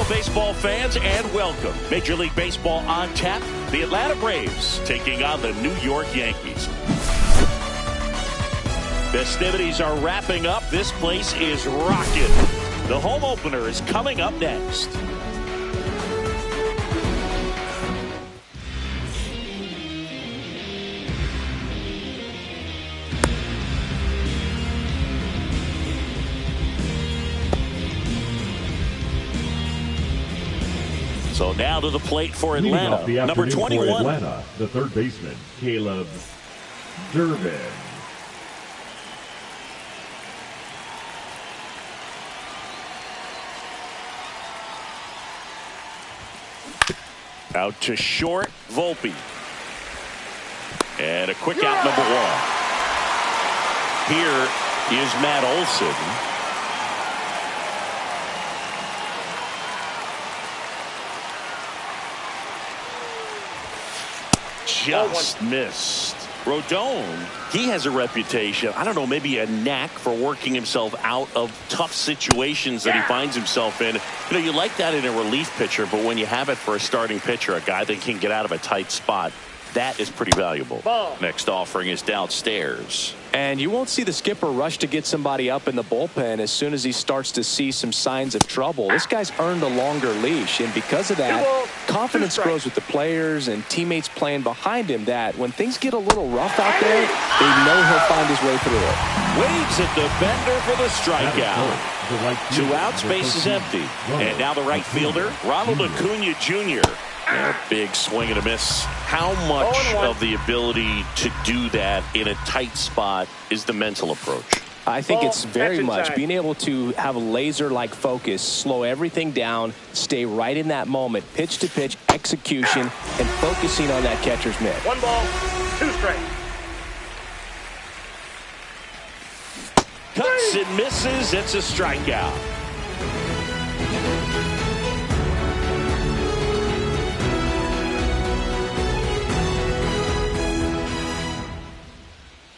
baseball fans, and welcome. Major League Baseball on tap. The Atlanta Braves taking on the New York Yankees. Festivities are wrapping up. This place is rocking. The home opener is coming up next. So now to the plate for Atlanta. Number 21. For Atlanta, the third baseman, Caleb Durbin. Out to short, Volpe. And a quick out, number one. Here is Matt Olson. Just missed. Rodon, he has a reputation, I don't know, maybe a knack for working himself out of tough situations that he finds himself in. You know, you like that in a relief pitcher, but when you have it for a starting pitcher, a guy that can get out of a tight spot, that is pretty valuable. Next offering is downstairs. And you won't see the skipper rush to get somebody up in the bullpen as soon as he starts to see some signs of trouble. This guy's earned a longer leash, and because of that, confidence grows with the players and teammates playing behind him, that when things get a little rough out there, they know he'll find his way through it. Waves at the bender for the strikeout. 2 outs, base is empty. And now the right fielder, Ronald Acuna Jr. A big swing and a miss. How much of the ability to do that in a tight spot is the mental approach? I think it's very much being able to have a laser-like focus, slow everything down, stay right in that moment, pitch to pitch, execution, and focusing on that catcher's mitt. 1 ball, 2 strikes. Cuts and misses. It's a strikeout.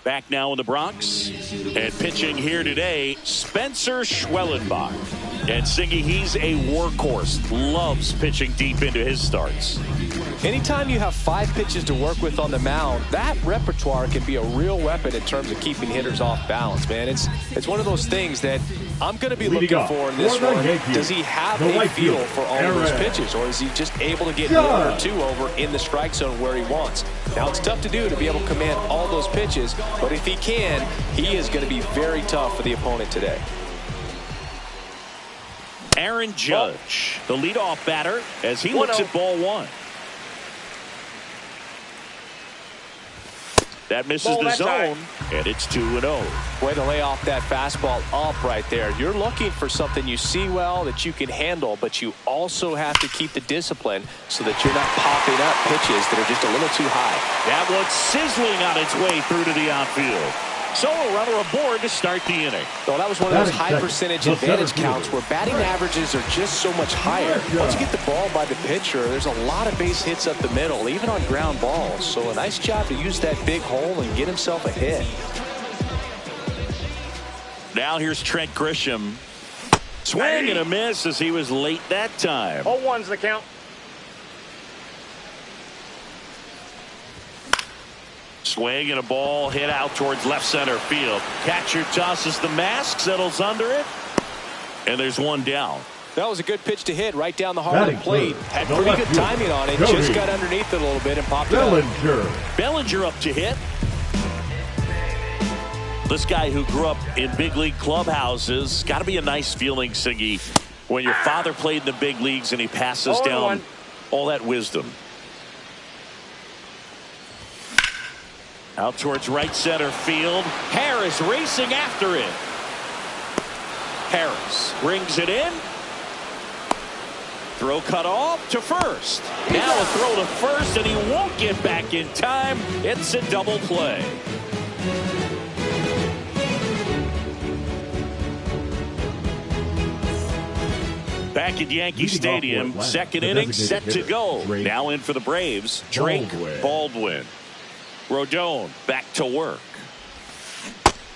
Back now in the Bronx, and pitching here today, Spencer Schwellenbach. And Singy, he's a workhorse, loves pitching deep into his starts. Anytime you have 5 pitches to work with on the mound, that repertoire can be a real weapon in terms of keeping hitters off balance, man. It's one of those things that I'm going to be looking for in this one. Does he have a feel for all of those pitches, or is he just able to get 1 or 2 over in the strike zone where he wants? Now, it's tough to do to be able to command all those pitches, but if he can, he is going to be very tough for the opponent today. Aaron Judge, the leadoff batter, as he looks at ball 1. That misses the zone, and it's 2-0. Way to lay off that fastball up right there. You're looking for something you see well that you can handle, but you also have to keep the discipline so that you're not popping up pitches that are just a little too high. That one's sizzling on its way through to the outfield. So a runner aboard to start the inning. Well, that was one of those high percentage advantage counts where batting averages are just so much higher. Once you get the ball by the pitcher, there's a lot of base hits up the middle, even on ground balls. So a nice job to use that big hole and get himself a hit. Now here's Trent Grisham. Swing and a miss as he was late that time. 0-1's the count. Swing and a ball hit out towards left center field. Catcher tosses the mask, settles under it, and there's 1 down. That was a good pitch to hit right down the heart of the plate. Had pretty good timing on it. Just got underneath it a little bit and popped it up. Bellinger up to hit. This guy who grew up in big league clubhouses, got to be a nice feeling, Siggy, when your father played in the big leagues and he passes down all that wisdom. Out towards right center field. Harris racing after it. Harris brings it in. Throw cut off to first. Now a throw to first, and he won't get back in time. It's a double play. Back at Yankee Stadium, second inning set to go. Now in for the Braves, Drake Baldwin. Rodon back to work.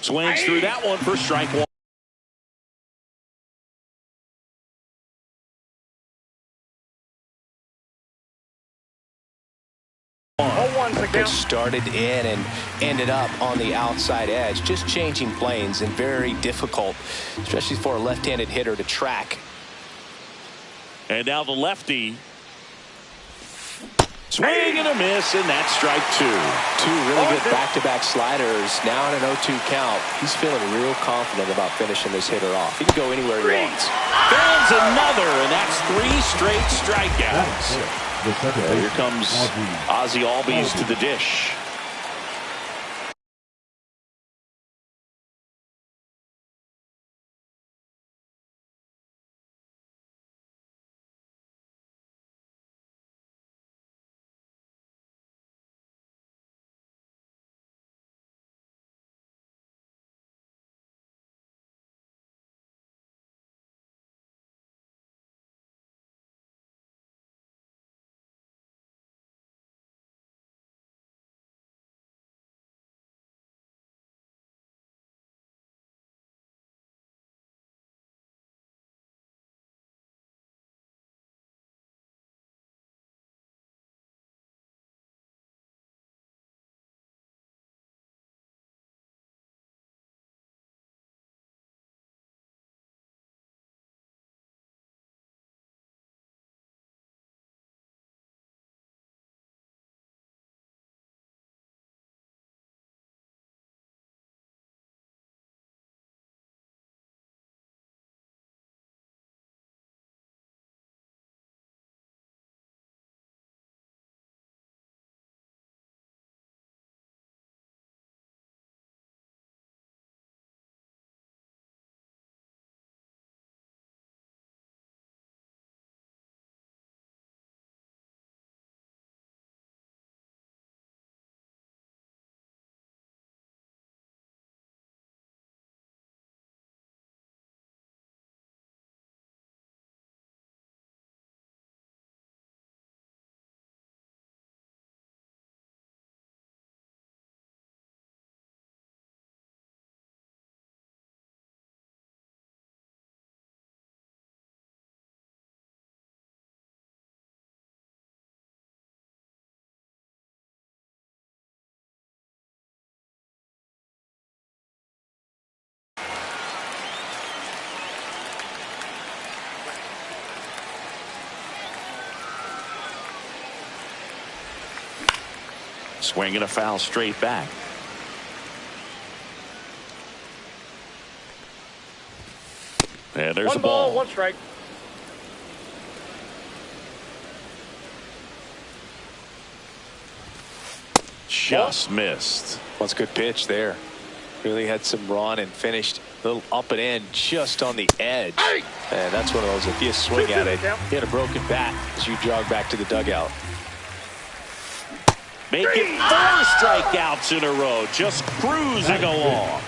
Swings through that one for strike 1. 1's the count. Started in and ended up on the outside edge. Just changing planes and very difficult, especially for a left-handed hitter to track. And now the lefty. Swing and a miss, and that's strike two. Two really good back-to-back sliders. Now in an 0-2 count. He's feeling real confident about finishing this hitter off. He can go anywhere he wants. There's another, and that's 3 straight strikeouts. Here comes Ozzie Albies to the dish. Swing and a foul straight back. And there's One the ball. 1 strike. Just missed. What's a good pitch there. Really had some run and finished a little up and in just on the edge. And that's one of those, if you swing at it, hit a broken bat as you jog back to the dugout. Making 4 strikeouts in a row, just cruising along.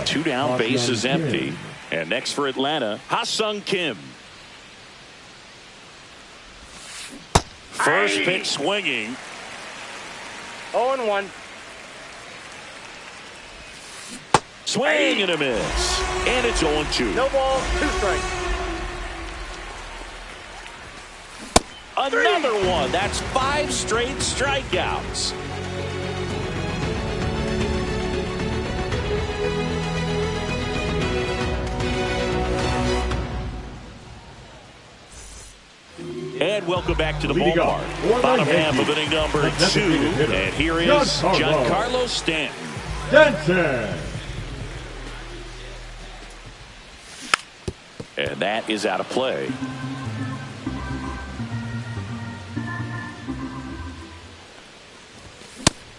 2 down, bases empty. And next for Atlanta, Ha-Sung Kim. First pitch swinging. 0-1. Swing and a miss. And it's 0-2. No ball, 2 strikes. Another one. That's 5 straight strikeouts. And welcome back to the ballpark. Bottom half of inning number 2. And here is Giancarlo Stanton. And that is out of play.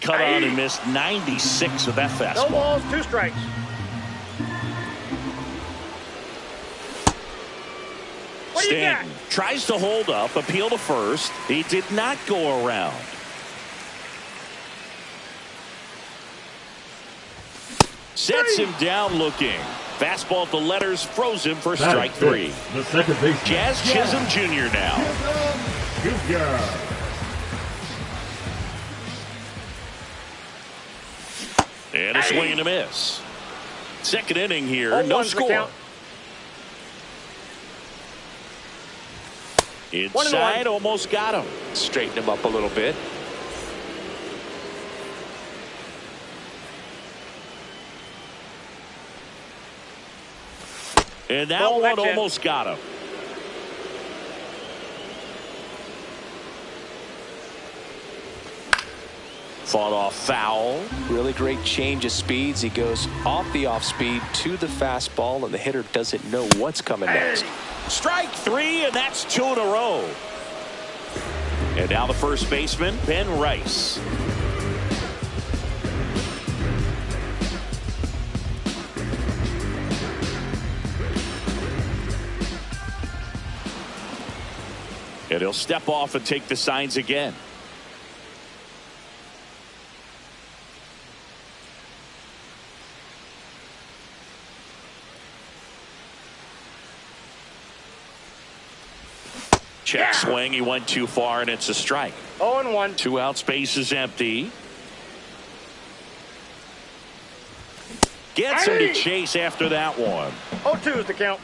Cut on and missed 96 with that fastball. No balls, 2 strikes. What do you got? Stanton tries to hold up, appeal to first. He did not go around. Sets him down looking. Fastball at the letters, froze him for strike 3. The second baseman. Jazz Chisholm Jr. now. And a swing and a miss. Second inning here, no score. Inside, almost got him. Straighten him up a little bit. And that Ball, one that's in. almost got him. Fought off foul. Really great change of speeds. He goes off the off speed to the fastball, and the hitter doesn't know what's coming next. Strike three, and that's 2 in a row. And now the first baseman, Ben Rice. And he'll step off and take the signs again. Check swing. He went too far, and it's a strike. 0-1. 2 outs, base is empty. Gets him to chase after that one. 0-2 is the count.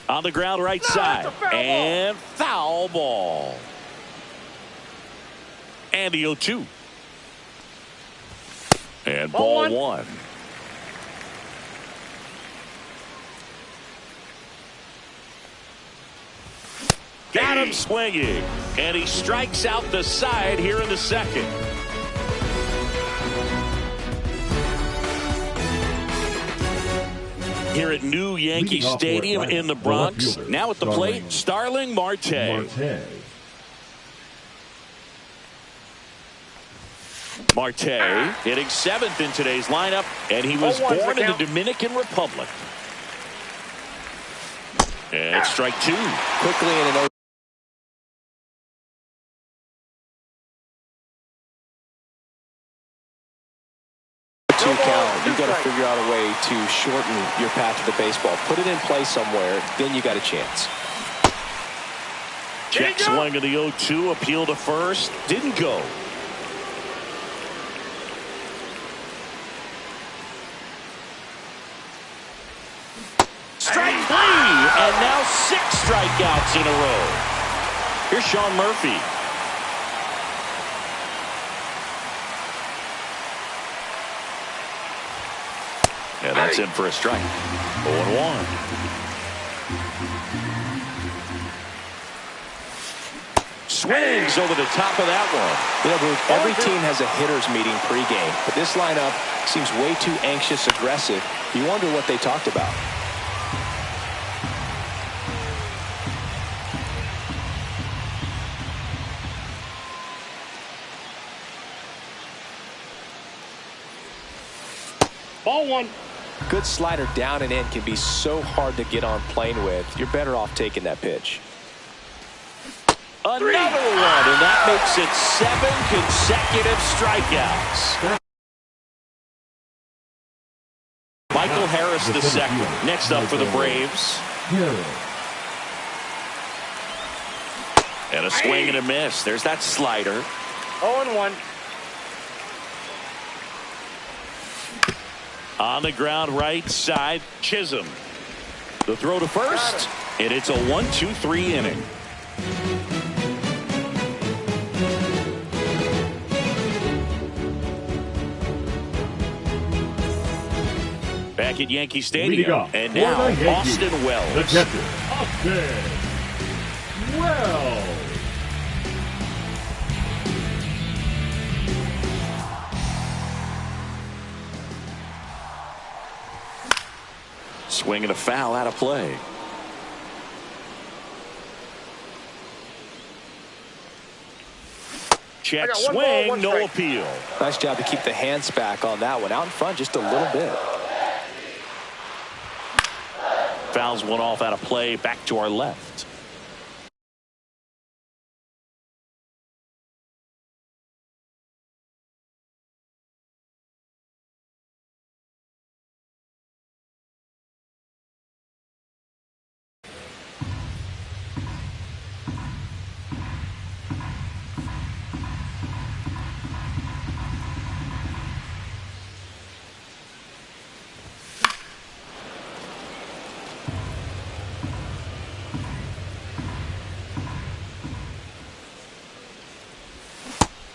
On the ground right side. And foul ball. And the 0-2. And ball one. Got him swinging. And he strikes out the side here in the second. Here at New Yankee Stadium in the Bronx. Now at the plate, Starling Marte. Marte hitting 7th in today's lineup, and he was born in the Dominican Republic. And strike 2. Quickly in an 2 count. You've got to figure out a way to shorten your path to the baseball. Put it in play somewhere, then you got a chance. Check swing of the 0-2, appeal to first, didn't go. Strike 3, and now 6 strikeouts in a row. Here's Sean Murphy. And that's in for a strike. 0-1. Swings over the top of that one. You know, Bruce, every team has a hitters meeting pregame, but this lineup seems way too anxious, aggressive. You wonder what they talked about. Ball one. Good slider down and in can be so hard to get on plane with. You're better off taking that pitch. Another one, and that makes it 7 consecutive strikeouts. Michael Harris the second. Next up for the Braves. And a swing and a miss. There's that slider. 0-1. On the ground right side, Chisholm. The throw to first, and it's a 1-2-3 inning. Back at Yankee Stadium, and now Austin Wells. The catcher, Austin Wells. Swinging a foul out of play. Check swing, no appeal. Nice job to keep the hands back on that one. Out in front just a little bit. Fouls one off out of play, back to our left.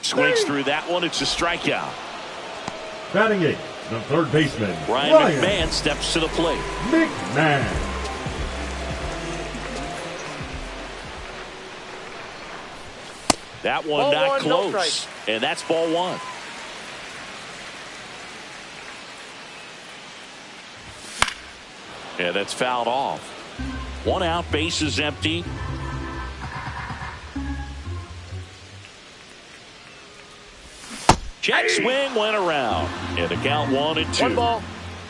Swings through that one. It's a strikeout. Batting 8, the third baseman, Ryan McMahon steps to the plate. McMahon. That one Ball not one, no close. strike. And that's ball one. Yeah, that's fouled off. 1 out, base is empty. Check swing went around. And the count 1-2. 1 ball,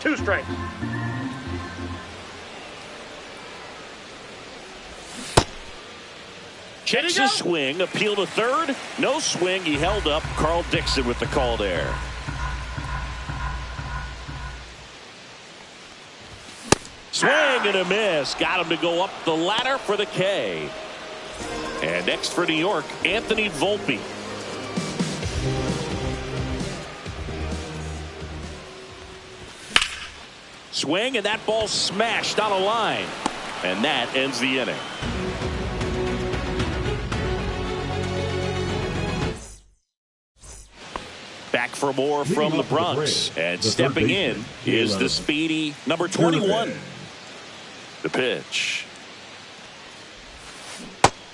2 strikes. Checks his swing, appeal to third. No swing, he held up. Carl Dixon with the call there. Swing and a miss. Got him to go up the ladder for the K. And next for New York, Anthony Volpe. Swing, and that ball smashed on a line. And that ends the inning. Back for more from the Bronx. And stepping in is the speedy number 21. The pitch.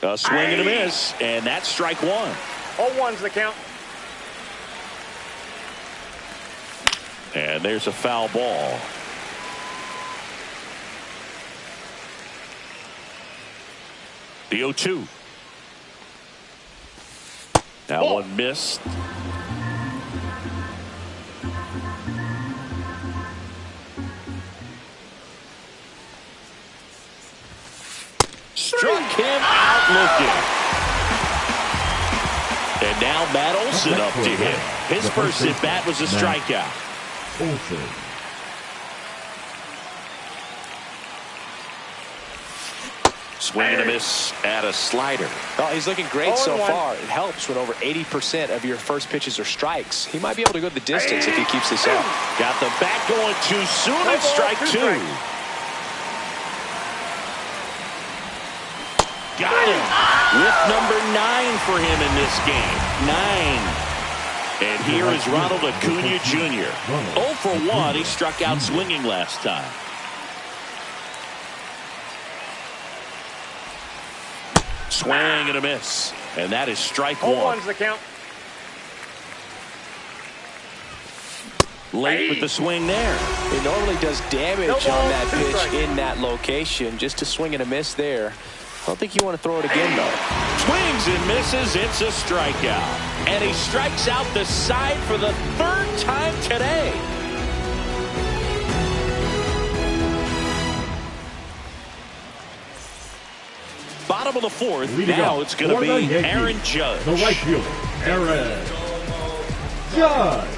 A swing and a miss. And that's strike one. 0-1's the count. And there's a foul ball. The 0-2. That one missed. Struck him out looking. And now Matt Olson up to hit. His first at bat was a strikeout. Olson. Swing and a miss at a slider. Well, he's looking great so far. It helps when over 80% of your first pitches are strikes. He might be able to go the distance if he keeps this up. Got the bat going too soon and strike two. Got him with number 9 for him in this game. 9. And here is Ronald Acuna Jr. 0 for 1. He struck out swinging last time. Swing and a miss. And that is strike 1. 0-1's the count. Late with the swing there. He normally does damage on that pitch in that location. Just a swing and a miss there. I don't think you want to throw it again, though. Swings and misses. It's a strikeout. And he strikes out the side for the 3rd time today. Bottom of the 4th. Now it's going to be Aaron Judge. The right fielder, Aaron Judge.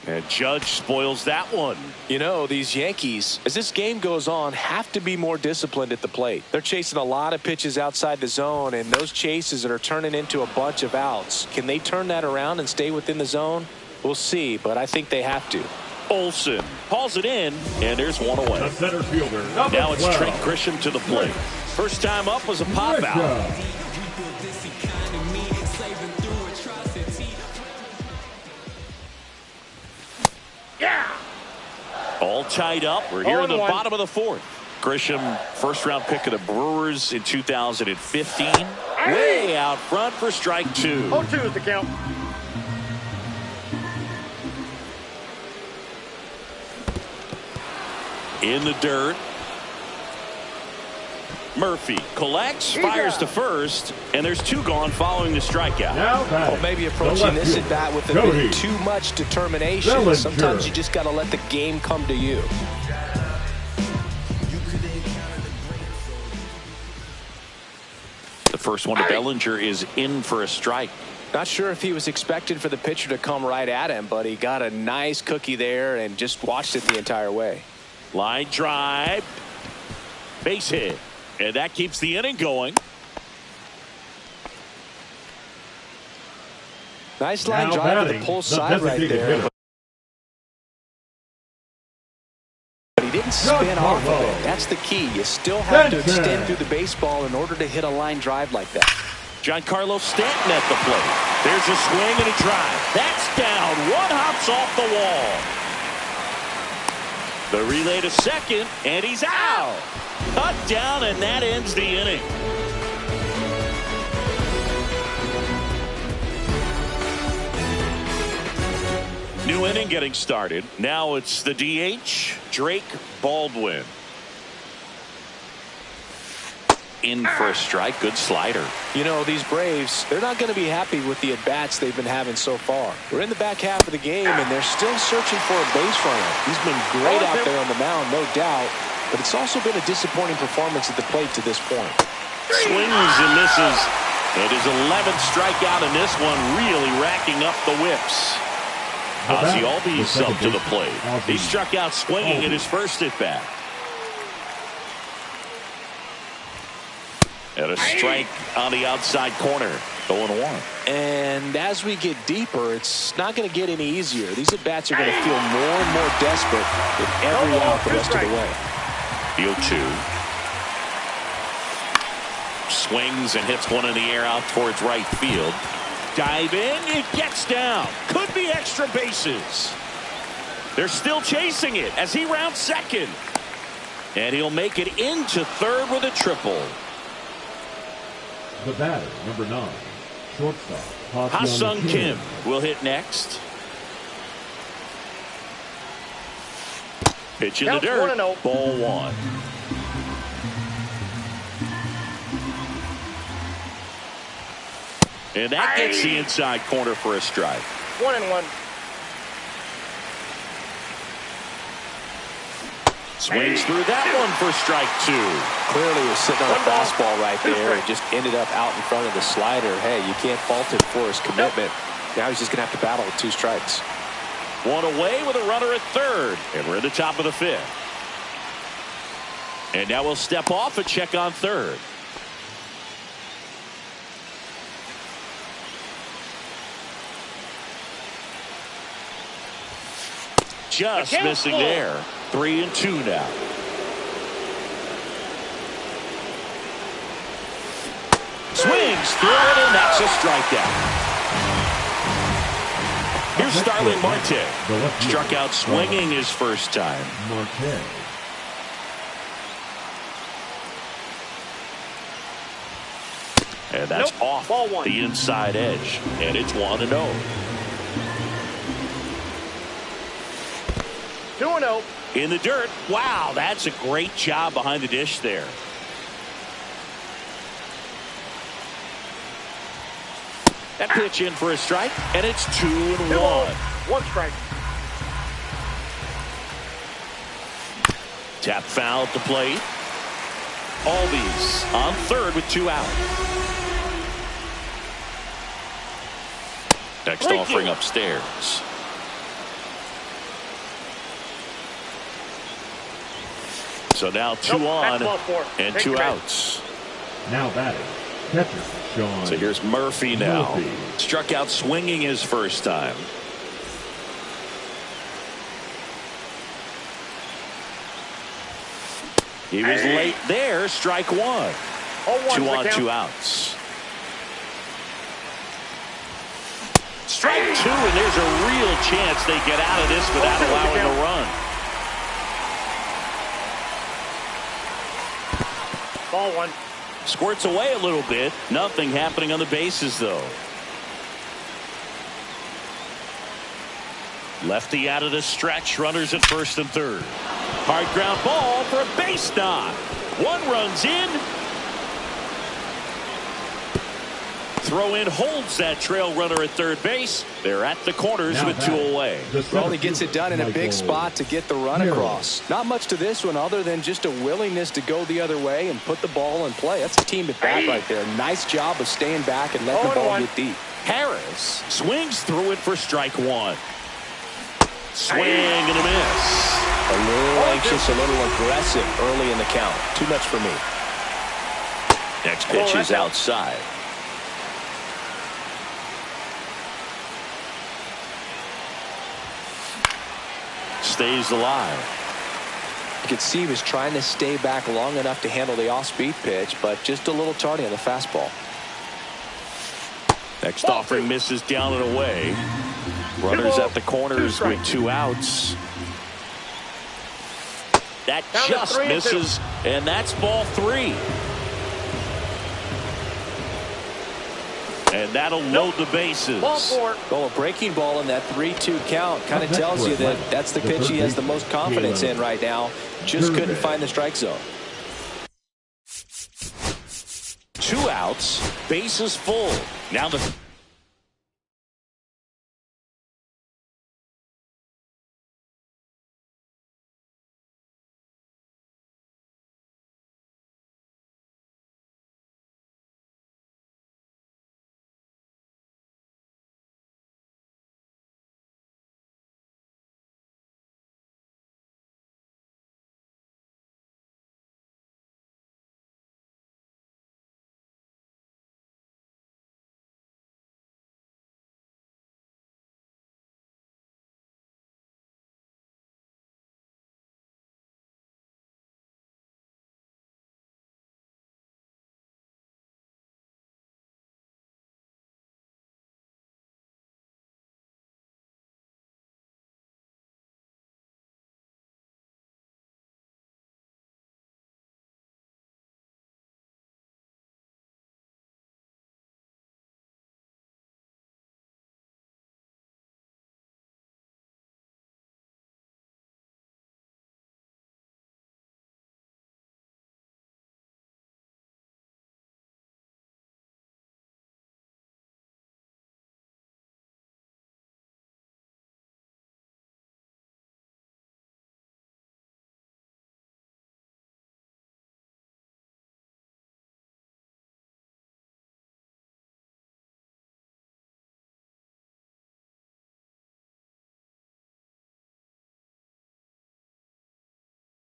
And Judge spoils that one. You know, these Yankees, as this game goes on, have to be more disciplined at the plate. They're chasing a lot of pitches outside the zone, and those chases that are turning into a bunch of outs. Can they turn that around and stay within the zone? We'll see, but I think they have to. Olson hauls it in, and there's one away. The center fielder, now it's 12. Trent Grisham to the plate. First time up was a pop out. All tied up. We're here in the bottom of the 4th. Grisham, first-round pick of the Brewers in 2015. Way out front for strike 2. 0-2 is the count. In the dirt. Murphy collects, fires to first, and there's 2 gone following the strikeout. Well, maybe approaching this at bat with a bit too much determination. Sometimes you just got to let the game come to you. The first one to Bellinger is in for a strike. Not sure if he was expected for the pitcher to come right at him, but he got a nice cookie there and just watched it the entire way. Line drive. Base hit. And that keeps the inning going. Nice line drive to the pull side right there. But he didn't spin off of it. That's the key. You still have to extend through the baseball in order to hit a line drive like that. Giancarlo Stanton at the plate. There's a swing and a drive. That's down. One hops off the wall. The relay to second, and he's out. Cut down, and that ends the inning. New inning getting started. Now it's the DH, Drake Baldwin. In for a strike. Good slider. You know, these Braves, they're not going to be happy with the at-bats they've been having so far. We're in the back half of the game, and they're still searching for a base runner. He's been great out there on the mound, no doubt, but it's also been a disappointing performance at the plate to this point. Swings and misses. And his 11th strikeout in this one, really racking up the whips. Ozzie Albies up to the plate. He struck out swinging in his first at-bat. And a strike on the outside corner. 0-1. And as we get deeper, it's not going to get any easier. These at-bats are going to feel more and more desperate with every out the rest of the way. 0-2. Swings and hits one in the air out towards right field. Dive in. It gets down. Could be extra bases. They're still chasing it as he rounds second. And he'll make it into third with a triple. The batter, number 9, shortstop, Ha-Sung Kim will hit next. Pitch in the dirt. Ball 1. And that gets the inside corner for a strike. 1-1. Swings through that one for strike 2. Clearly was sitting on a fastball right there and just ended up out in front of the slider. Hey, you can't fault him for his commitment. Now he's just going to have to battle with 2 strikes. One away with a runner at third. And we're in the top of the 5th. And now we'll step off and check on third. Just missing there. 3-2 now. Swings through it, and that's a strikeout. Here's Starling Marte. Struck out swinging his first time. And that's off the inside edge. And it's 1-0. 2-0. In the dirt. Wow, that's a great job behind the dish there. That pitch in for a strike, and it's 2-1. 1 strike. Tap foul at the plate. Albies on third with 2 out. Next offering upstairs. So now 2 on and 2 outs. Now batting, catcher Sean. So here's Murphy now. Struck out swinging his first time. He was late there. Strike 1. 2 on, 2 outs. Strike 2, and there's a real chance they get out of this without allowing a run. Ball 1. Squirts away a little bit. Nothing happening on the bases, though. Lefty out of the stretch. Runners at first and third. Hard ground ball for a base knock. 1 runs in. Throw in holds that trail runner at third base. They're at the corners with 2 away. Well, he gets it done in a big spot to get the run across. Not much to this one other than just a willingness to go the other way and put the ball in play. That's a team at bat right there. Nice job of staying back and letting the ball get deep. Harris swings through it for strike 1. Swing and a miss. A little anxious, a little aggressive early in the count. Too much for me. Next pitch is outside. Stays alive. could see he was trying to stay back long enough to handle the off-speed pitch, but just a little tardy on the fastball. Next offering misses down and away. Runners at the corners with 2 outs. That just misses, and that's ball 3. And that'll load the bases. Ball 4. Well, a breaking ball in that 3-2 count kind of tells you that that's the pitch he has the most confidence in right now. Just couldn't find the strike zone. 2 outs, bases full. Now the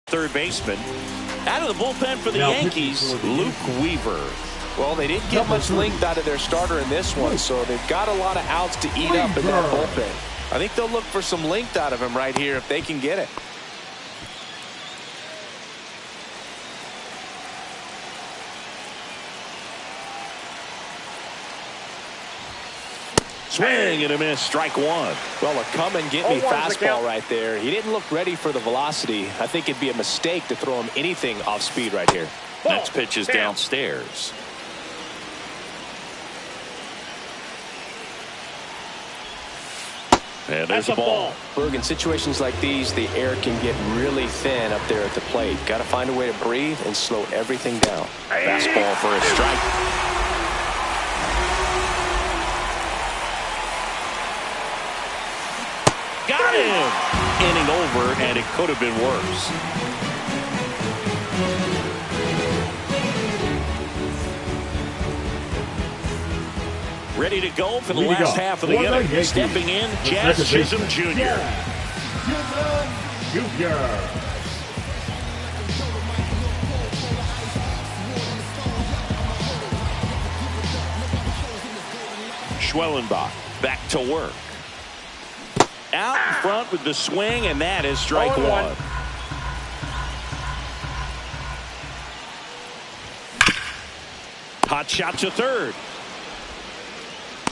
third baseman. Out of the bullpen for the Yankees, Luke Weaver. Well, they didn't get much length out of their starter in this one, so they've got a lot of outs to eat up in that bullpen. I think they'll look for some length out of him right here if they can get it. Swing and a miss, strike 1. Well, a come-and-get-me fastball right there. He didn't look ready for the velocity. I think it'd be a mistake to throw him anything off speed right here. Next pitch is downstairs. And there's a ball. Berg, in situations like these, the air can get really thin up there at the plate. Got to find a way to breathe and slow everything down. Fastball for a strike. Got him! Inning over, and it could have been worse. Ready to go for the last half of the inning. Stepping in, Jazz Chisholm Jr. Schwellenbach back to work. Out in front with the swing, and that is strike 1. Hot shot to third.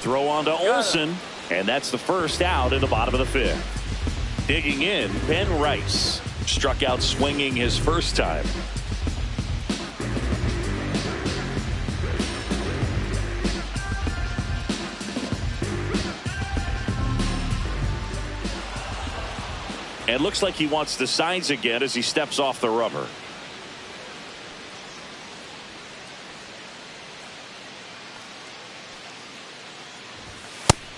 Throw on to Olsen, and that's the first out in the bottom of the 5th. Digging in, Ben Rice. Struck out swinging his first time. And looks like he wants the signs again as he steps off the rubber.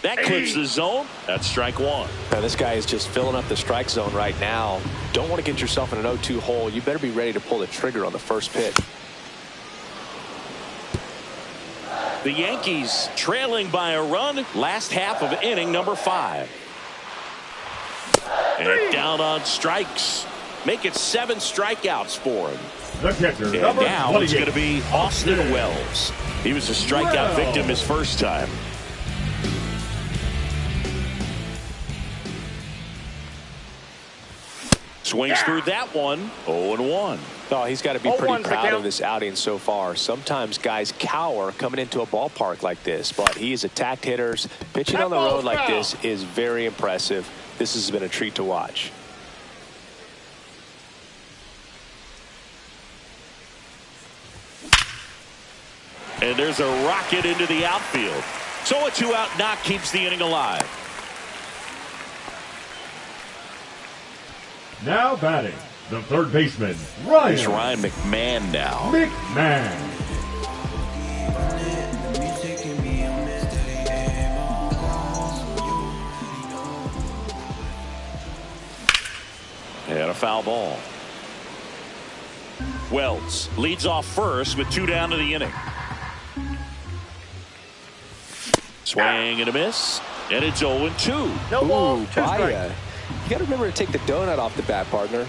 That clips the zone. That's strike 1. Now, this guy is just filling up the strike zone right now. Don't want to get yourself in an 0-2 hole. You better be ready to pull the trigger on the first pitch. The Yankees trailing by a run. Last half of inning number 5. And down on strikes. Make it 7 strikeouts for him. The catcher, and now it's going to be Austin Wells. He was a strikeout victim his first time. Swings through that one. 0-1. Oh, he's got to be pretty 0-1's the proud count. of this outing so far. Sometimes guys cower coming into a ballpark like this, but he's attacked hitters. Pitching on the road like this is very impressive. This has been a treat to watch. And there's a rocket into the outfield. So a 2-out knock keeps the inning alive. Now batting, the third baseman, Ryan. It's Ryan McMahon now. McMahon. And a foul ball. Wells leads off first with 2 down to the inning. Swing and a miss. And it's 0-2. No ball, Ooh, 2 strikes. Baya. You got to remember to take the donut off the bat, partner.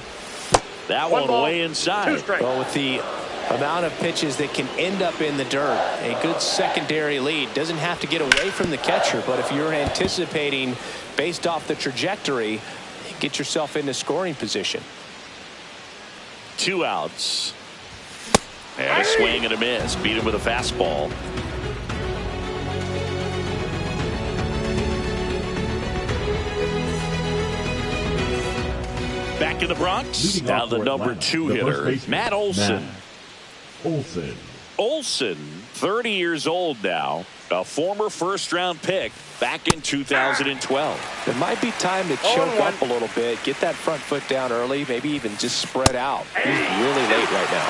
That One one ball, way 2 inside. strikes. Well, with the amount of pitches that can end up in the dirt, a good secondary lead doesn't have to get away from the catcher, but if you're anticipating based off the trajectory, get yourself into scoring position. 2 outs. And a swing and a miss. Beat him with a fastball. Back in the Bronx. Leading Now off the for number Atlanta, 2 the first hitter, baseman, Matt Olson. Olson. Olson, 30 years old now, a former first-round pick back in 2012. It might be time to choke up a little bit, get that front foot down early, maybe even just spread out. He's really late right now.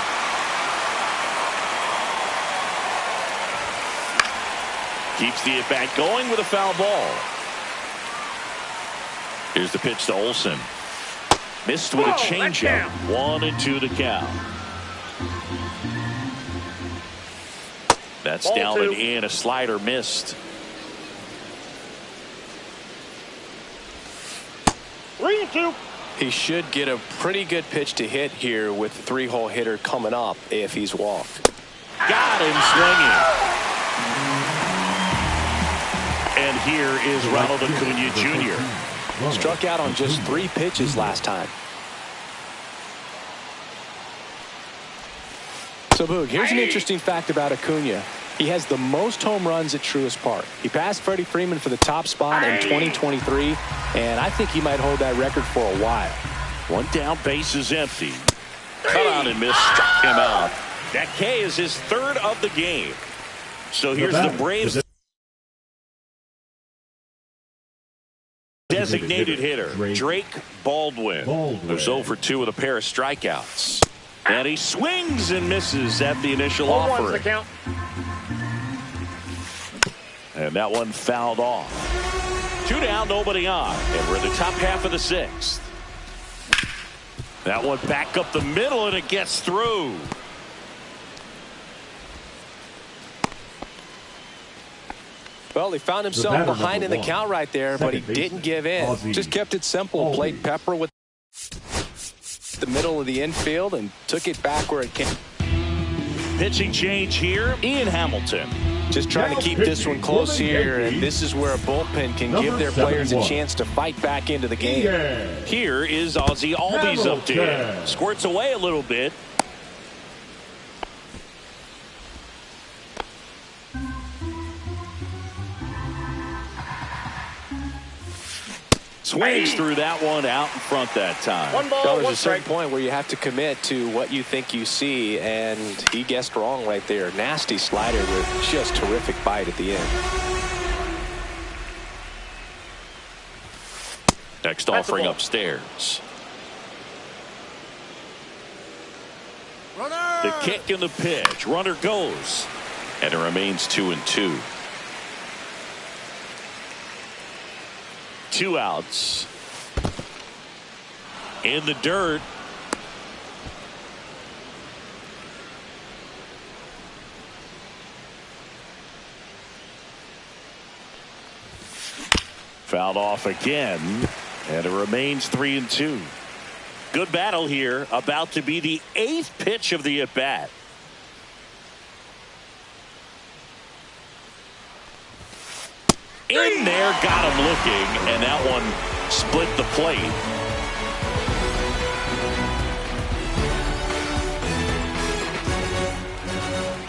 Keeps the at-bat going with a foul ball. Here's the pitch to Olson. Missed with a changeup. 1-2 the count. That's Ball down 2. and in. A slider missed. 3-2. He should get a pretty good pitch to hit here with the 3-hole hitter coming up if he's walked. Got him swinging. And here is Ronald Acuna Jr. Struck out on just 3 pitches last time. So, Boog, here's an interesting fact about Acuna. He has the most home runs at Truist Park. He passed Freddie Freeman for the top spot in 2023, and I think he might hold that record for a while. 1 down, base is empty. Cut out and miss, struck him out. That K is his 3rd of the game. So here's the Braves designated hitter, Drake Baldwin, who's 0 for 2 with a pair of strikeouts. And he swings and misses at the initial 0-1's offer. the count. And that one fouled off. 2 down, nobody on. And we're in the top half of the 6th. That one back up the middle, and it gets through. Well, he found himself behind in the count right there, but he didn't give in. Just kept it simple. Played Pepper with the middle of the infield and took it back where it came. Pitching change here, Ian Hamilton. Just trying to keep this one close here, and this is where a bullpen can give their players a chance to fight back into the game. Here is Ozzie Albies up to him. Squirts away a little bit. Swings through that one out in front that time. 1 ball, Well, there's 1 a certain strike. point where you have to commit to what you think you see, and he guessed wrong right there. Nasty slider with just terrific bite at the end. Next offering upstairs. The kick and the pitch. Runner goes. And it remains 2-2. 2 outs. In the dirt. Fouled off again. And it remains 3-2. Good battle here. About to be the 8th pitch of the at-bat. In there, got him looking, and that one split the plate.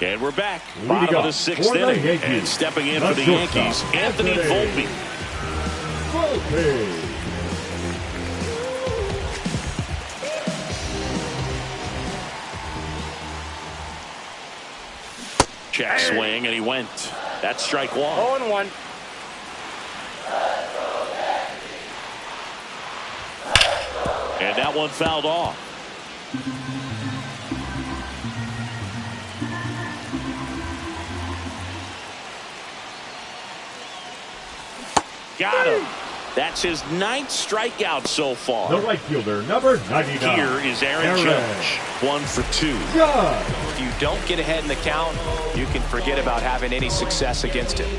And we're back. Leading Bottom of up the sixth for the inning. Yankees, And stepping in the for the shortstop, Yankees, Anthony Volpe. Volpe. Check swing, and he went. That's strike one. 0-1. And that one fouled off. Got him. That's his 9th strikeout so far. The right fielder, number 99. Here is Aaron Judge. 1 for 2. Judge. If you don't get ahead in the count, you can forget about having any success against him.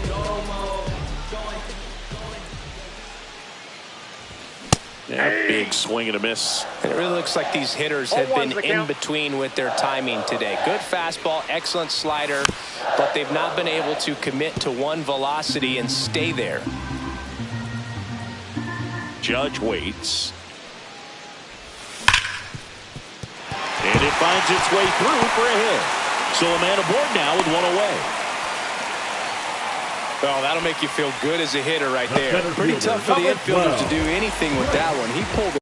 Yeah, big swing and a miss. And it really looks like these hitters have been in between with their timing today. Good fastball, excellent slider, but they've not been able to commit to one velocity and stay there. Judge waits. And it finds its way through for a hit. So a man aboard now with 1 away. Well, that'll make you feel good as a hitter right there. Pretty tough for the infielders to do anything with that one. He pulled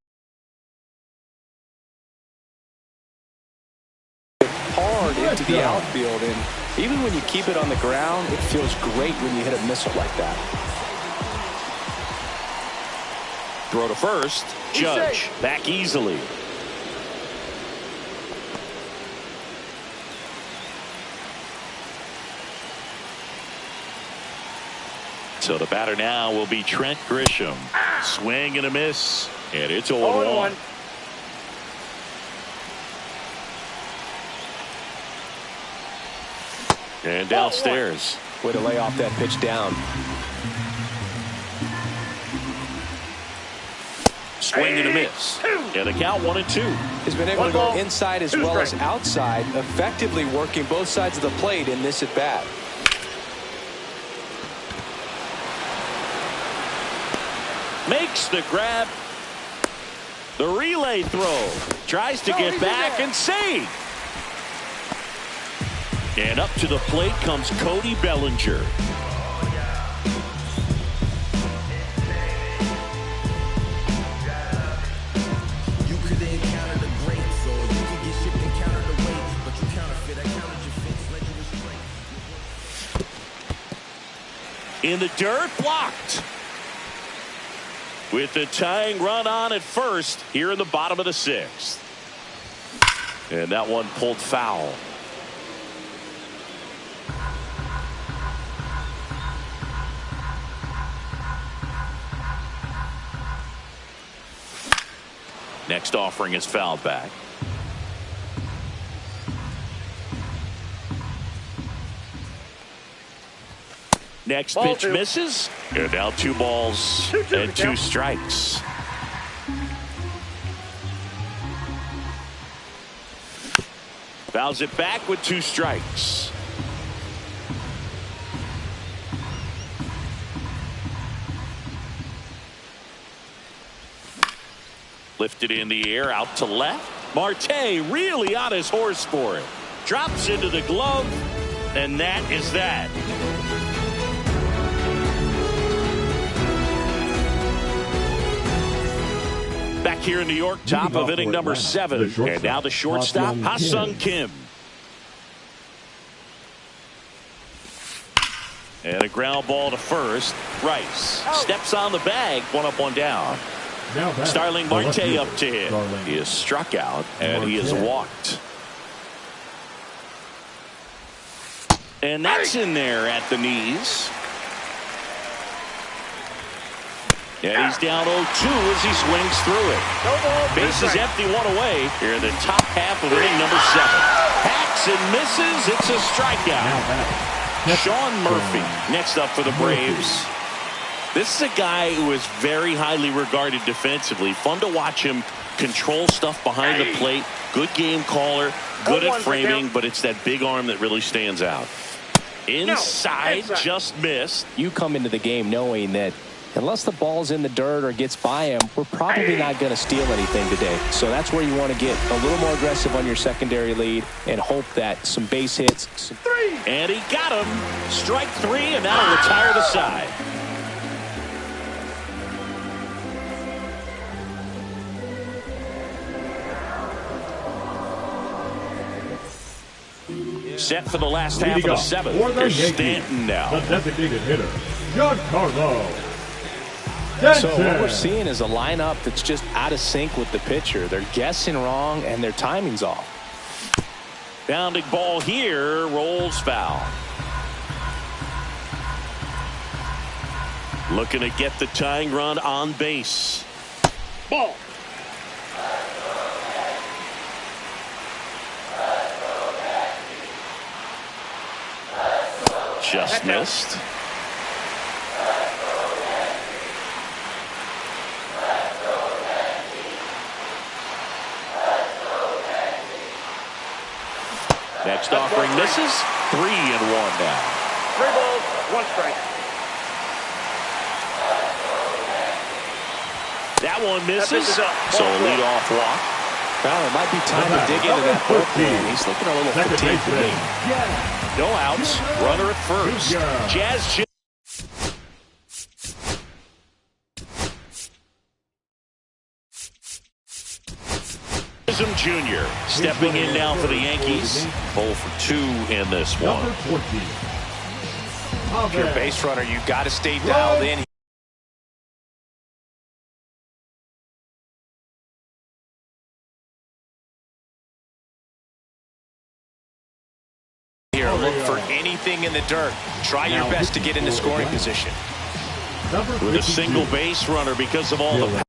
it hard into the outfield, and even when you keep it on the ground, it feels great when you hit a missile like that. Throw to first. Judge back easily. So the batter now will be Trent Grisham. Swing and a miss. And it's 0-1. And downstairs. Way to lay off that pitch down. Swing and a miss. And the count 1-2. He's been able to go inside as well as outside, effectively working both sides of the plate in this at bat. Makes the grab. The relay throw. Tries to get back and save. And up to the plate comes Cody Bellinger. In the dirt, blocked. With the tying run on at first here in the bottom of the 6th. And that one pulled foul. Next offering is fouled back. Next pitch misses. And now 2 balls and 2 strikes. Fouls it back with 2 strikes. Lifted in the air out to left. Marte really on his horse for it. Drops into the glove. And that is that. Back here in New York, top of inning number 7. And now the shortstop, Ha-Sung Kim. And a ground ball to first. Rice steps on the bag. 1 up, 1 down. Starling Marte up to him. He is struck out and he is walked. And that's in there at the knees. And he's down 0-2 as he swings through it. Bases empty, 1 away. Here in the top half of inning number 7. Hacks and misses. It's a strikeout. Sean Murphy next up for the Braves. This is a guy who is very highly regarded defensively. Fun to watch him control stuff behind the plate. Good game caller. Good at framing, but it's that big arm that really stands out. Inside, just missed. You come into the game knowing that unless the ball's in the dirt or gets by him, we're probably not going to steal anything today. So that's where you want to get a little more aggressive on your secondary lead and hope that some base hits. And he got him. Strike 3, and that'll retire the side. Set for the last half of the 7th. Here's Stanton now. The designated hitter, Giancarlo. So what we're seeing is a lineup that's just out of sync with the pitcher. They're guessing wrong, and their timing's off. Bounding ball here, rolls foul. Looking to get the tying run on base. Ball. Just missed. Next offering misses. 3-1 now. 3 balls, 1 strike. That one misses. So a leadoff walk. Well, it might be time to dig into that bullpen. He's looking a little fatigued to me. No outs. Runner at first. Jazz Jr. stepping in now for the Yankees. 0 for 2 in this one. If you're a base runner, you've got to stay dialed in. Here, look for anything in the dirt. Try your best to get into scoring position. With a single base runner because of all the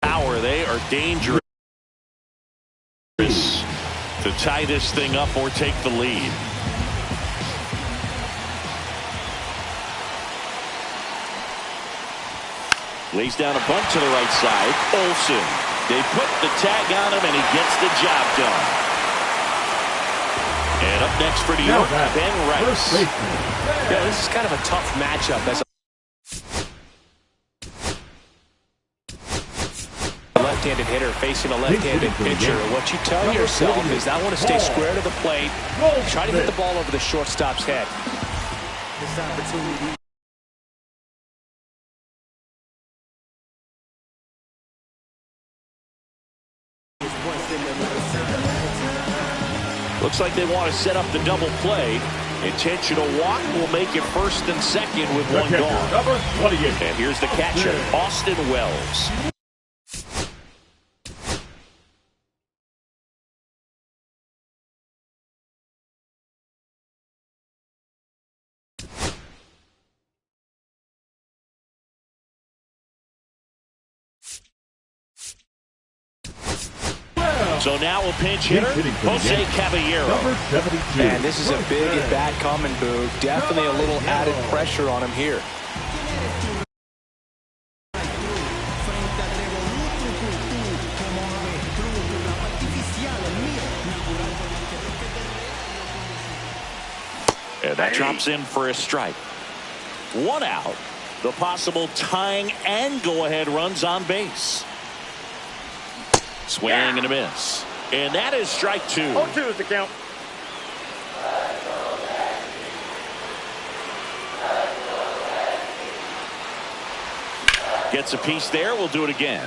power, they are dangerous to tie this thing up or take the lead. Lays down a bunt to the right side. Olsen. They put the tag on him, and he gets the job done. And up next for New York, Ben Rice. Yeah, this is kind of a tough matchup as a left-handed hitter facing a left-handed pitcher. What you tell yourself is I want to stay square to the plate, try to get the ball over the shortstop's head. This opportunity. Looks like they want to set up the double play. Intentional walk will make it 1st and 2nd with 1 gone. Number 28. And here's the catcher, Austin Wells. So now a pinch hitter, Jose Caballero. Number 72. And this is a big at-bat coming, Boo. Definitely a little added pressure on him here. And that drops in for a strike. 1 out. The possible tying and go-ahead runs on base. Swing and a miss. And that is strike 2. 0-2 is the count. Gets a piece there. We'll do it again.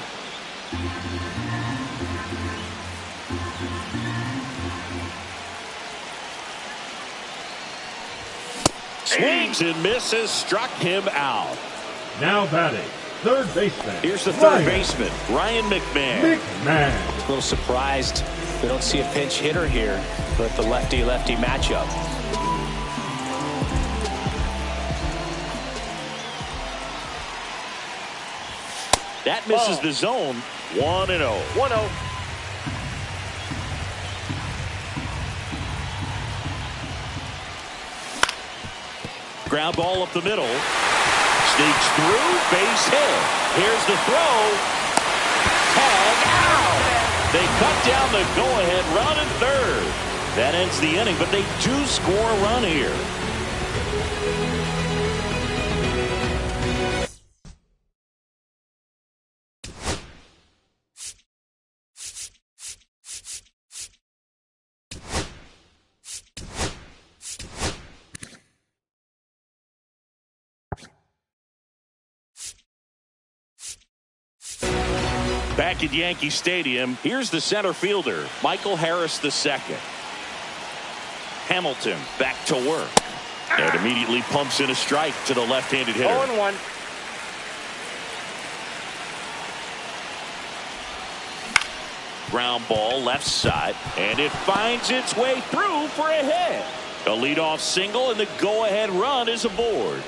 Swings and misses. Struck him out. Now batting, third baseman. Here's the third baseman, Ryan McMahon. A little surprised we don't see a pinch hitter here with the lefty-lefty matchup. That misses the zone. 1-0. 1-0. Ground ball up the middle. Sneaks through. Base hit. Here's the throw. Tag out. They cut down the go-ahead run in third. That ends the inning, but they do score a run here. Back at Yankee Stadium, here's the center fielder, Michael Harris II. Hamilton back to work. And immediately pumps in a strike to the left-handed hitter. 0-1. Ground ball left side, and it finds its way through for a hit. A leadoff single, and the go-ahead run is aboard.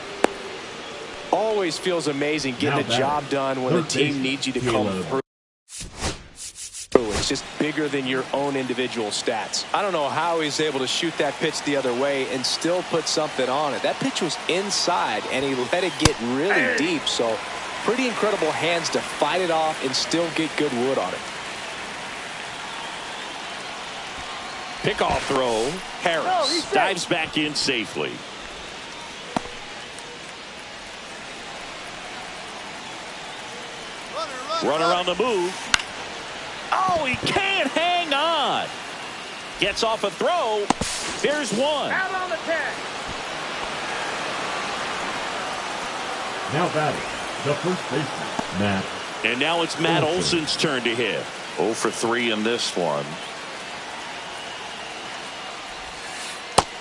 Always feels amazing getting the job done when the team needs you to come through. It's just bigger than your own individual stats. I don't know how he's able to shoot that pitch the other way and still put something on it. That pitch was inside, and he let it get really deep. So pretty incredible hands to fight it off and still get good wood on it. Pickoff throw. Harris dives back in safely. Runner on the move. Oh, he can't hang on. Gets off a throw. There's one. Out on the 10. Now batting, the first baseman, Matt. And now it's Matt Olson's turn to hit. 0 for 3 in this one.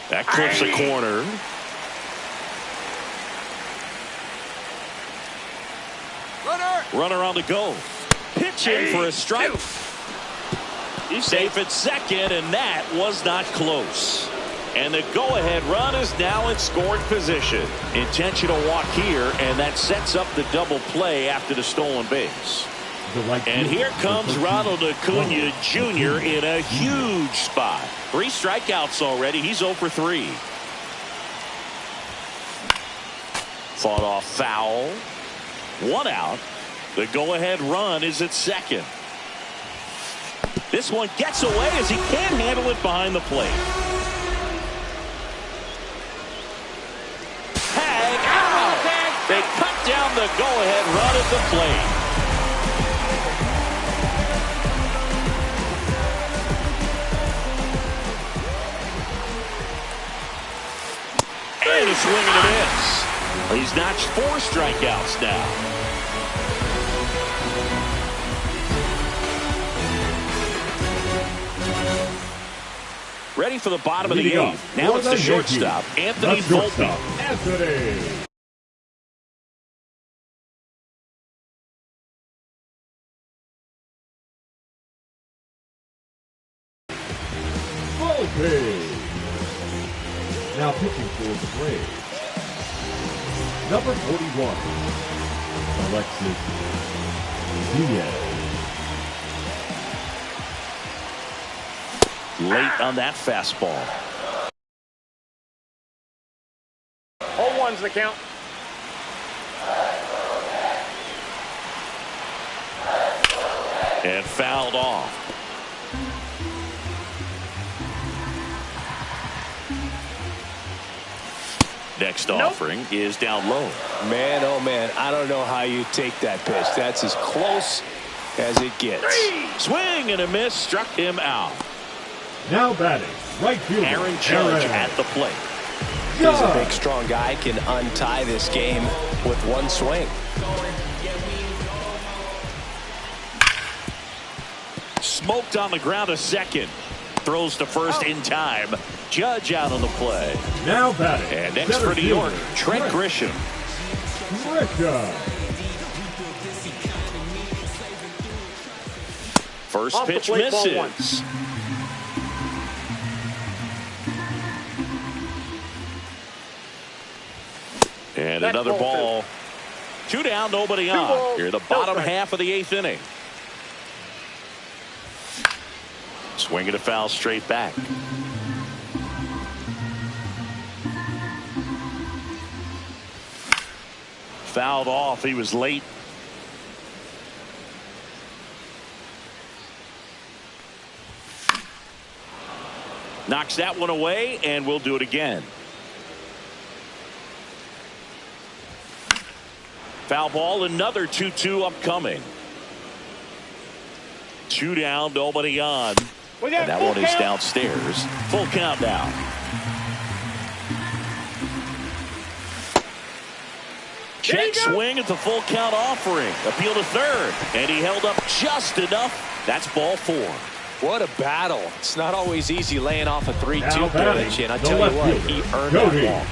That clips a corner. Runner on the go. Pitching for a strike. He's safe at second, and that was not close. And the go-ahead run is now in scoring position. Intentional walk here, and that sets up the double play after the stolen base. And here comes Ronald Acuna Jr. in a huge spot. 3 strikeouts already. He's 0 for 3. Fought off foul. 1 out. The go-ahead run is at second. This one gets away as he can't handle it behind the plate. Hang out. They cut down the go-ahead run at the plate. And a swing and a miss. He's notched 4 strikeouts now. Ready for the bottom of the 8th. Now it's the shortstop, Anthony Volpe. Anthony. Volpe. Now pitching for the Braves. Number 41, Alexis Diaz. Late on that fastball. 0-1's the count. And fouled off. Next offering is down low. Man, oh man, I don't know how you take that pitch. That's as close as it gets. Swing and a miss, struck him out. Now batting, right fielder, Aaron Judge at the plate. He's a big, strong guy, can untie this game with one swing. Smoked on the ground to second. Throws to first in time. Judge out on the play. Now batting. And next for New York, Trent Grisham. First pitch misses. And another ball. 2 down, nobody on. Here in the bottom half of the 8th inning. Swinging a foul straight back. Fouled off. He was late. Knocks that one away, and we'll do it again. Foul ball, another 2-2 upcoming. 2 down, nobody on. And that one is downstairs. Full count now. Check swing at the full count offering. Appeal to third. And he held up just enough. That's ball 4. What a battle. It's not always easy laying off a 3-2 pitch. And I tell you what, he earned that ball.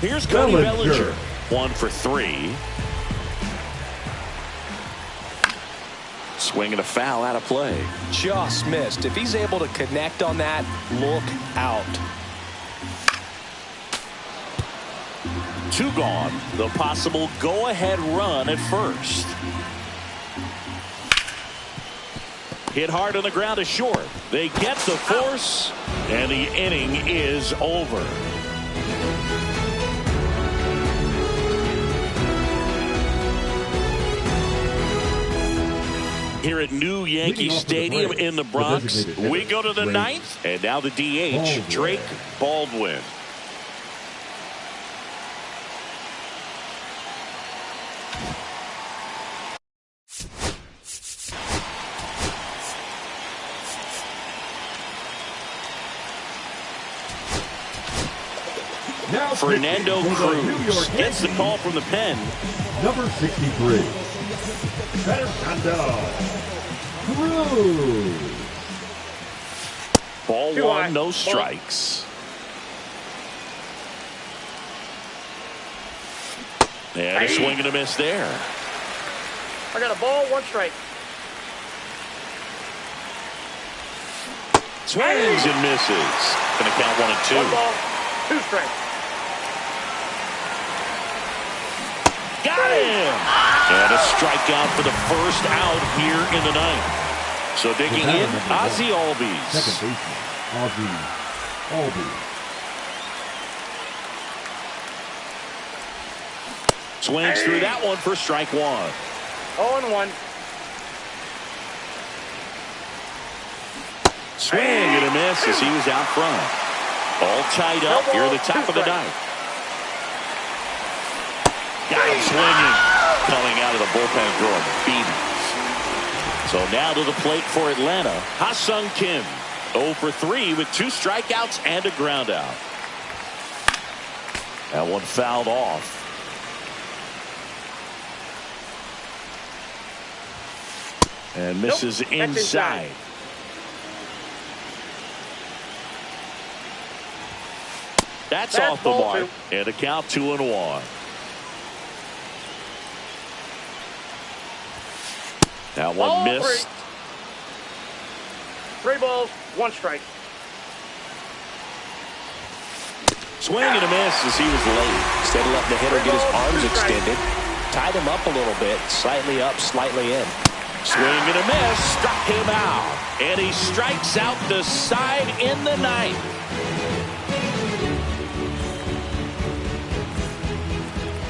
Here's Cody Bellinger. 1 for 3. Swing and a foul out of play. Just missed. If he's able to connect on that, look out. 2 gone. The possible go-ahead run at first. Hit hard on the ground to short. They get the force, and the inning is over. Here at New Yankee Stadium in the Bronx, we go to the 9th, and now the DH, Drake Baldwin. Fernando Cruz gets the call from the pen. Number 63, Fernando Cruz. Ball 1, no strikes. And a swing and a miss there. I got a ball, 1 strike. Swings and misses. Gonna count 1 and 2. 1 ball, 2 strikes. Got him! And a strikeout for the first out here in the 9th. So digging in, Ozzie Albies. Second baseman, Ozzie Albies. Swings through that one for strike 1. 0-1. Swing and a miss as he was out front. All tied up here at the top of the 9th. Got him swinging. Coming out of the bullpen throwing beatings. So now to the plate for Atlanta, Ha-Sung Kim. 0 for 3 with 2 strikeouts and a ground out. That one fouled off. And misses inside. That's off the mark. And a count 2-1. That one missed. 3 balls, 1 strike. Swing and a miss as he was late. Instead of letting the hitter get his arms extended, tied him up a little bit, slightly up, slightly in. Swing and a miss, struck him out. And he strikes out the side in the 9th.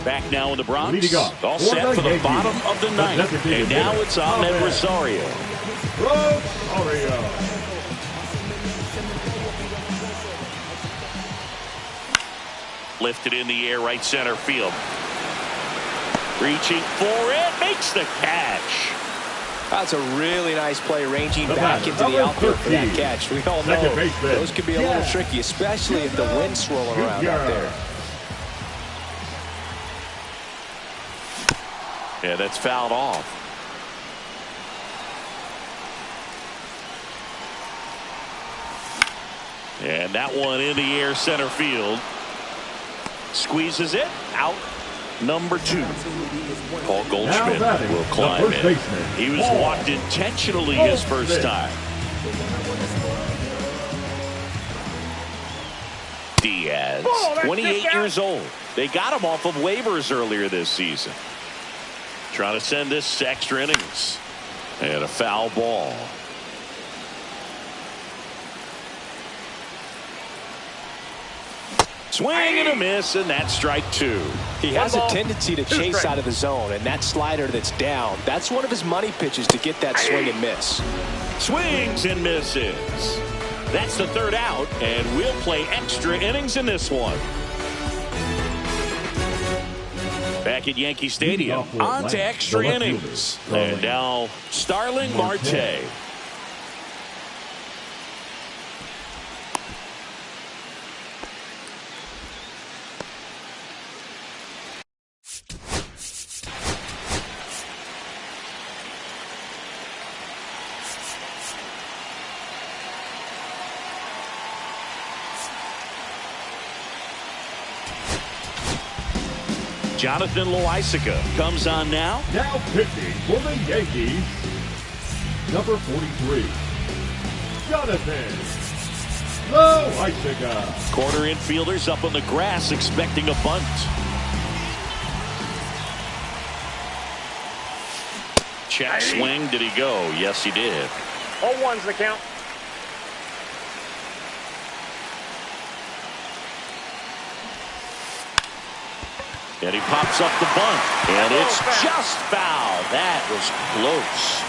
Back now in the Bronx, all set for the bottom of the 9th. And now it's Ahmed Rosario. Lifted in the air, right center field. Reaching for it, makes the catch. That's a really nice play, ranging back into the outfield for that catch. We all know those can be a little tricky, especially if the wind's swirling around out there. Yeah, that's fouled off. And that one in the air center field. Squeezes it out. Number 2. Paul Goldschmidt will climb in. He was walked intentionally his first time. Diaz, 28 years old. They got him off of waivers earlier this season. Trying to send this to extra innings. And a foul ball. Swing and a miss, and that's strike 2. He has a tendency to chase out of the zone, and that slider that's down, that's one of his money pitches to get that swing and miss. Swings and misses. That's the 3rd out, and we'll play extra innings in this one. Back at Yankee Stadium, on to extra innings. And now Starling Marte. Jonathan Loaisiga comes on now. Now pitching for the Yankees, number 43, Jonathan Loaisiga. Corner infielders up on the grass expecting a bunt. Check swing. Did he go? Yes, he did. 0-1's the count. And he pops up the bunt. And it's just foul. That was close.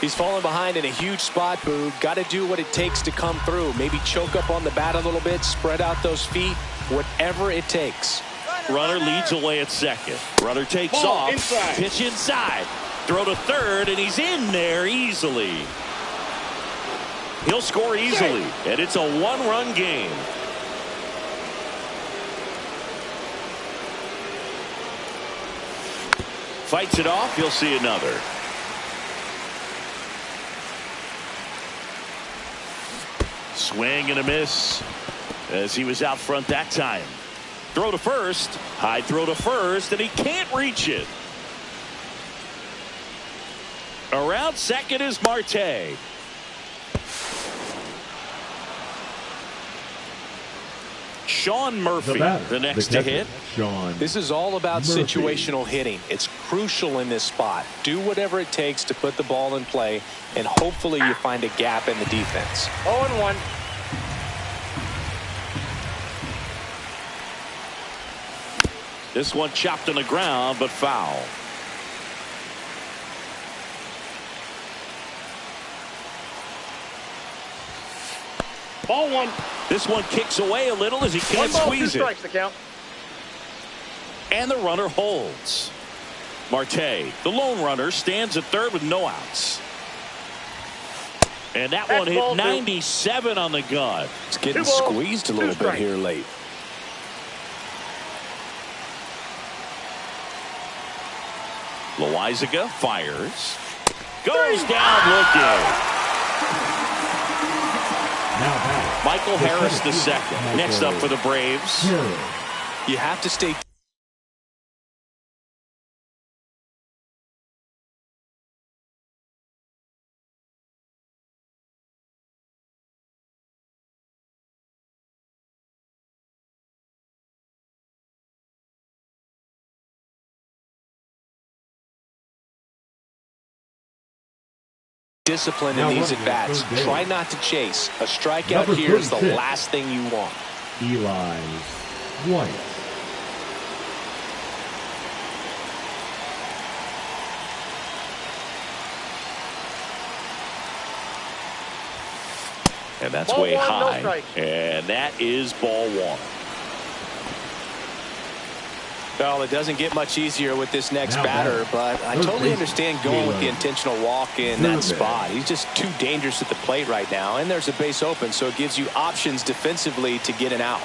He's falling behind in a huge spot, Boog. Got to do what it takes to come through. Maybe choke up on the bat a little bit, spread out those feet, whatever it takes. Runner leads away at second. Runner takes off. Inside. Pitch inside. Throw to third, and he's in there easily. He'll score easily, and it's a one-run game. Fights it off. He'll see another. Swing and a miss as he was out front that time. Throw to first. High throw to first, and he can't reach it. Around second is Marte. Sean Murphy, the next to hit. This is all about situational hitting. It's crucial in this spot. Do whatever it takes to put the ball in play, and hopefully you find a gap in the defense. 0-1. This one chopped on the ground, but foul. Ball one. This one kicks away a little as he can't squeeze it. 2 strikes the count. And the runner holds. Marte, the lone runner, stands at third with no outs. And that one hit 97 on the gun. It's getting squeezed a little bit here late. Loaisiga fires. Goes down looking. Michael Harris the second. Next up for the Braves. You have to stay. Discipline in these at-bats. Try not to chase. A strikeout here is the last thing you want. Eli White. And that's way high. And that is ball one. Well, it doesn't get much easier with this next batter, but I totally understand going with the intentional walk in that spot. He's just too dangerous at the plate right now, and there's a base open, so it gives you options defensively to get an out.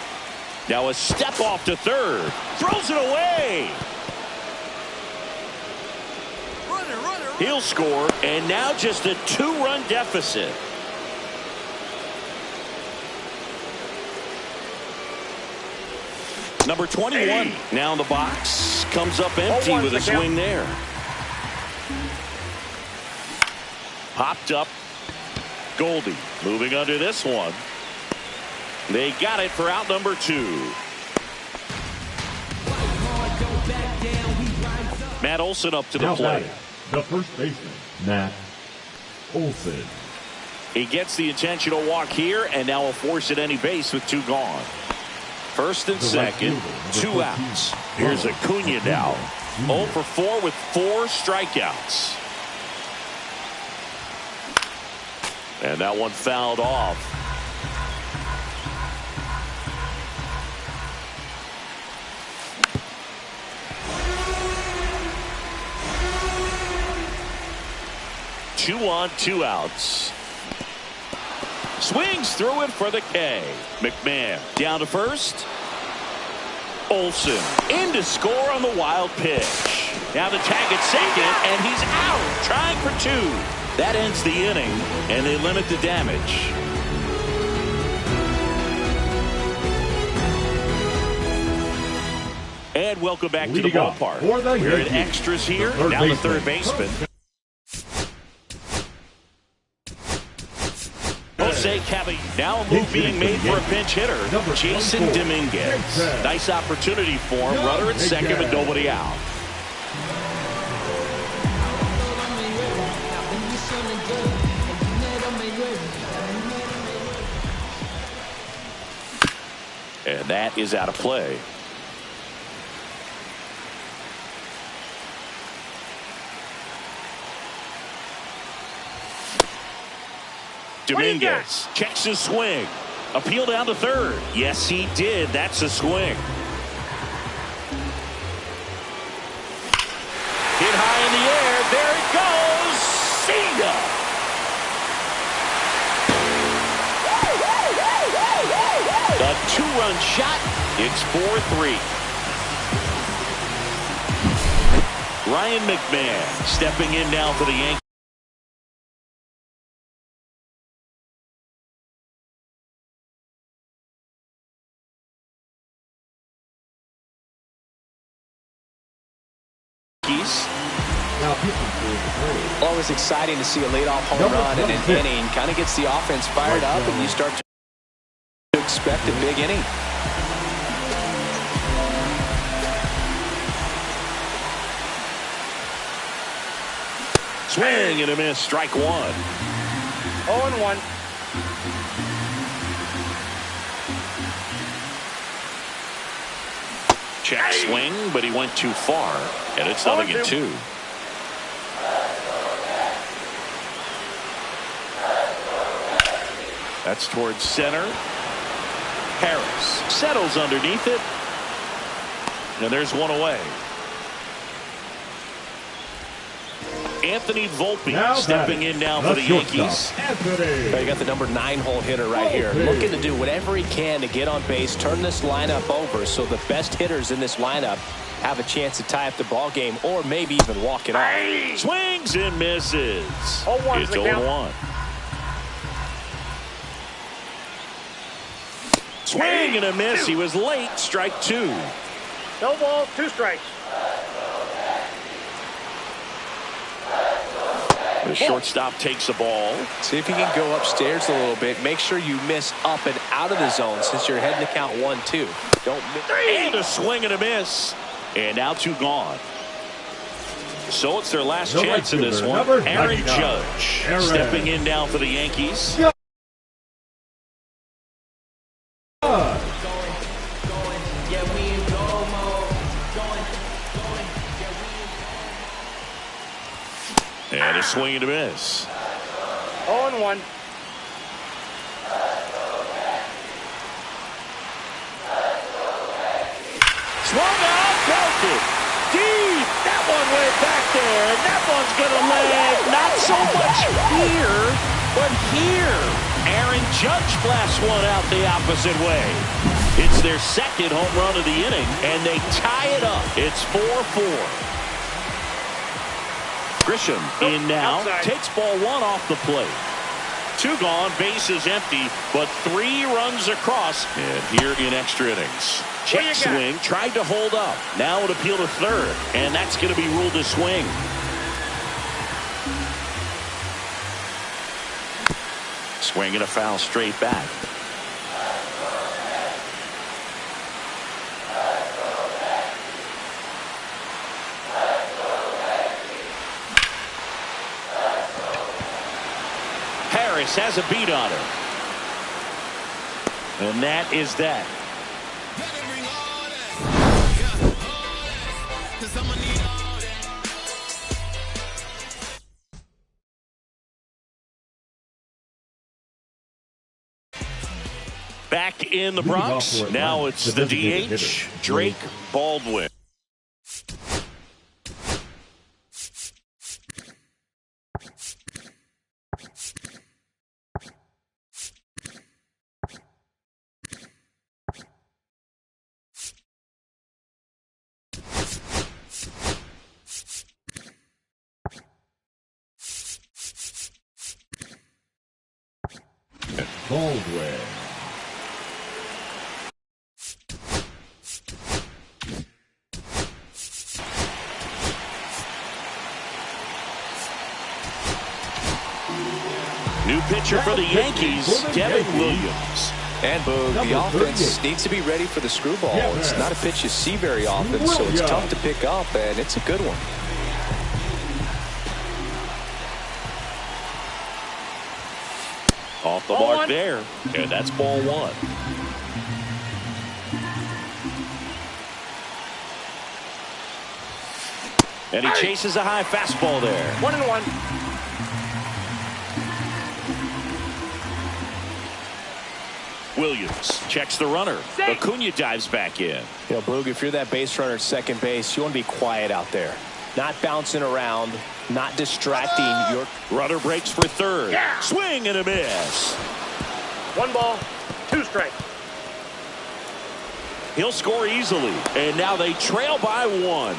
Now a step off to third. Throws it away. He'll score, and now just a 2-run deficit. Number 21 now in the box. Comes up empty with a swing there. Popped up. Goldie moving under this one. They got it for out number 2. Matt Olson up to the plate. The first baseman, Matt Olson. He gets the intentional walk here, and now will force at any base with 2 gone. First and second, 2 outs. Here's Acuna now. 0 for 4 with 4 strikeouts. And that one fouled off. Two on, 2 outs. Swings through it for the K. McMahon down to first. Olson in to score on the wild pitch. Now the tag at second, and he's out, trying for 2. That ends the inning, and they limit the damage. And welcome back to the Leading off ballpark. for the We're in Yankees, extras here. the third Now the baseman. third baseman. Jose Caballero. Now a move being made for a pinch hitter. Jason Dominguez. Nice opportunity for him. Runner at second with nobody out. And that is out of play. Dominguez checks his swing. Appeal down to third. Yes, he did. That's a swing. Hit high in the air. There it goes. See ya. A two-run shot. It's 4-3. Ryan McMahon stepping in now for the Yankees. Always exciting to see a leadoff home run in an inning. Kind of gets the offense fired up, and you start to expect a big inning. Swing and a miss. Strike one. 0-1. Check swing, but he went too far, and it's 0-2. That's towards center. Harris settles underneath it, and there's one away. Anthony Volpe stepping in now for the Yankees. You got the number 9 hole hitter right here, looking to do whatever he can to get on base, turn this lineup over so the best hitters in this lineup have a chance to tie up the ball game or maybe even walk it off. Swings and misses. It's 0-1. Swing and a miss. He was late. Strike two. No ball, 2 strikes. The shortstop takes the ball. See if you can go upstairs a little bit. Make sure you miss up and out of the zone since you're heading to count 1-2. Don't miss. And a swing and a miss. And now 2 gone. So it's their last chance in this one. Aaron Judge stepping in now for the Yankees. And a swing and a miss. 0-1. Swung out, belted. Deep. That one went back there. And that one's going to land not so much here, but here. Aaron Judge blasts one out the opposite way. It's their second home run of the inning, and they tie it up. It's 4-4. Grisham in now, takes ball 1 off the plate. 2 gone, base is empty, but 3 runs across. And here in extra innings. Check swing, tried to hold up. Now it appeal to third, and that's going to be ruled a swing. Swing and a foul straight back. Harris has a beat on her. And that is that. Back in the Bronx. Now it's the DH, Drake Baldwin. pitcher for the Yankees, Devin Williams. And Boog, the offense needs to be ready for the screwball. It's not a pitch you see very often, so it's tough to pick up, and it's a good one. Off the mark there, and that's ball one. And he chases a high fastball there. 1-1. Williams checks the runner. Acuna dives back in. You know, Boog, if you're that base runner at second base, you want to be quiet out there. Not bouncing around, not distracting your... Runner breaks for third. Yeah. Swing and a miss. 1 ball, 2 strikes. He'll score easily. And now they trail by 1.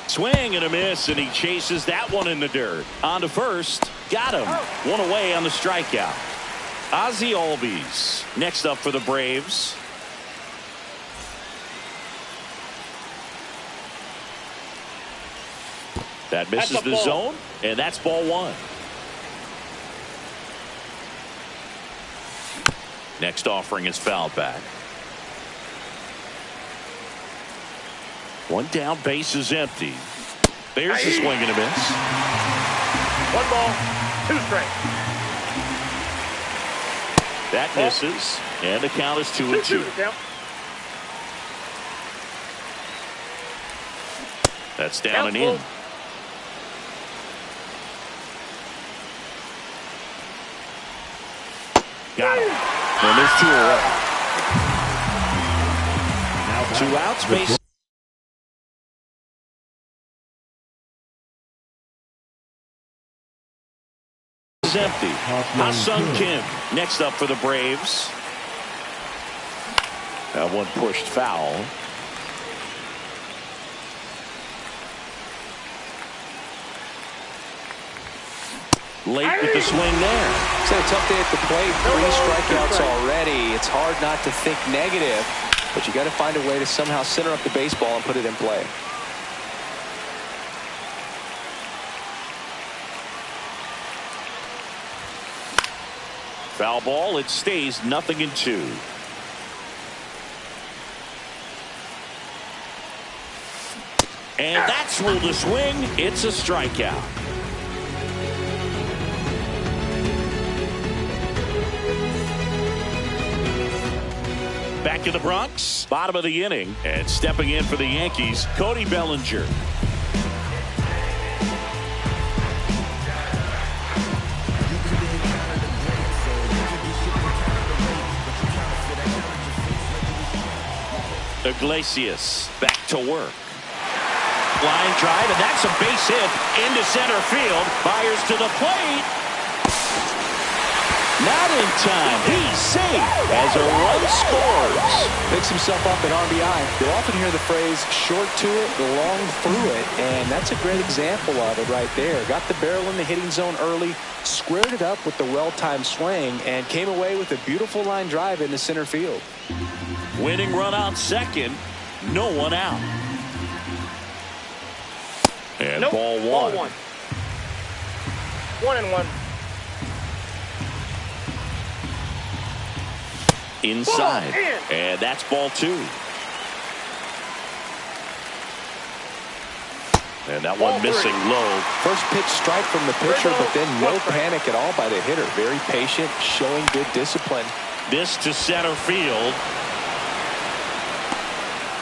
Swing and a miss, and he chases that one in the dirt. On to first. Got him. 1 away on the strikeout. Ozzie Albies next up for the Braves. That misses the zone, and that's ball 1. Next offering is fouled back. 1 down, base is empty. There's a swing and a miss. 1 ball, 2 strikes. That misses, and the count is 2-2. That's down and in. Got him. And there's 2 away. Now 2 outs, base is empty. Ha-Sung Kim next up for the Braves. That one pushed foul. Late with the swing there. It's a tough day at the plate. 3 strikeouts already. It's hard not to think negative, but you got to find a way to somehow center up the baseball and put it in play. Foul ball. It stays 0-2. And that's ruled a swing. It's a strikeout. Back in the Bronx, bottom of the inning, and stepping in for the Yankees, Cody Bellinger. Iglesias back to work. Line drive, and that's a base hit into center field. Fires to the plate. Not in time. He's safe as a run scores. Picks himself up at RBI. You'll often hear the phrase short to it, long through it, and that's a great example of it right there. Got the barrel in the hitting zone early, squared it up with the well-timed swing, and came away with a beautiful line drive into center field. Winning run out second, no one out. And ball 1. Ball 1. 1-1. Inside, and that's ball 2. And that one missing low. First pitch strike from the pitcher, but then no panic at all by the hitter. Very patient, showing good discipline. This to center field.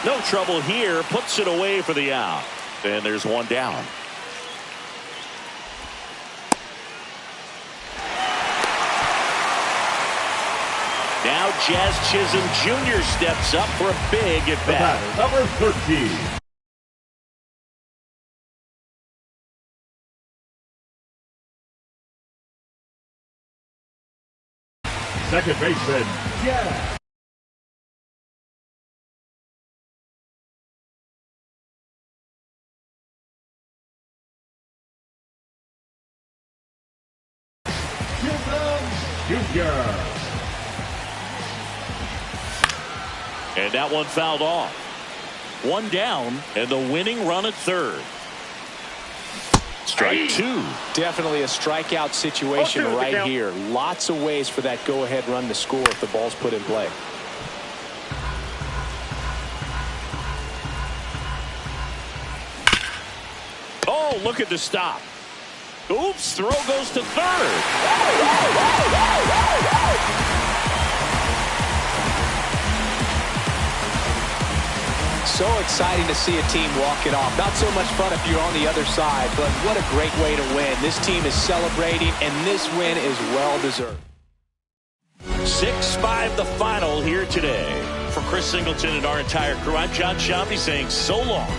No trouble here, puts it away for the out. And there's 1 down. Now Jazz Chisholm Jr. steps up for a big at bat. Number 13. Second baseman, Jazz. Chisholm Jr. And that one fouled off. One down and the winning run at third. Strike two. Definitely a strikeout situation right here. Lots of ways for that go-ahead run to score if the ball's put in play. Oh, look at the stop. Oops, throw goes to third. So exciting to see a team walk it off. Not so much fun if you're on the other side, but what a great way to win. This team is celebrating, and this win is well-deserved. 6-5 the final here today. For Chris Singleton and our entire crew, I'm John Sciambi saying so long.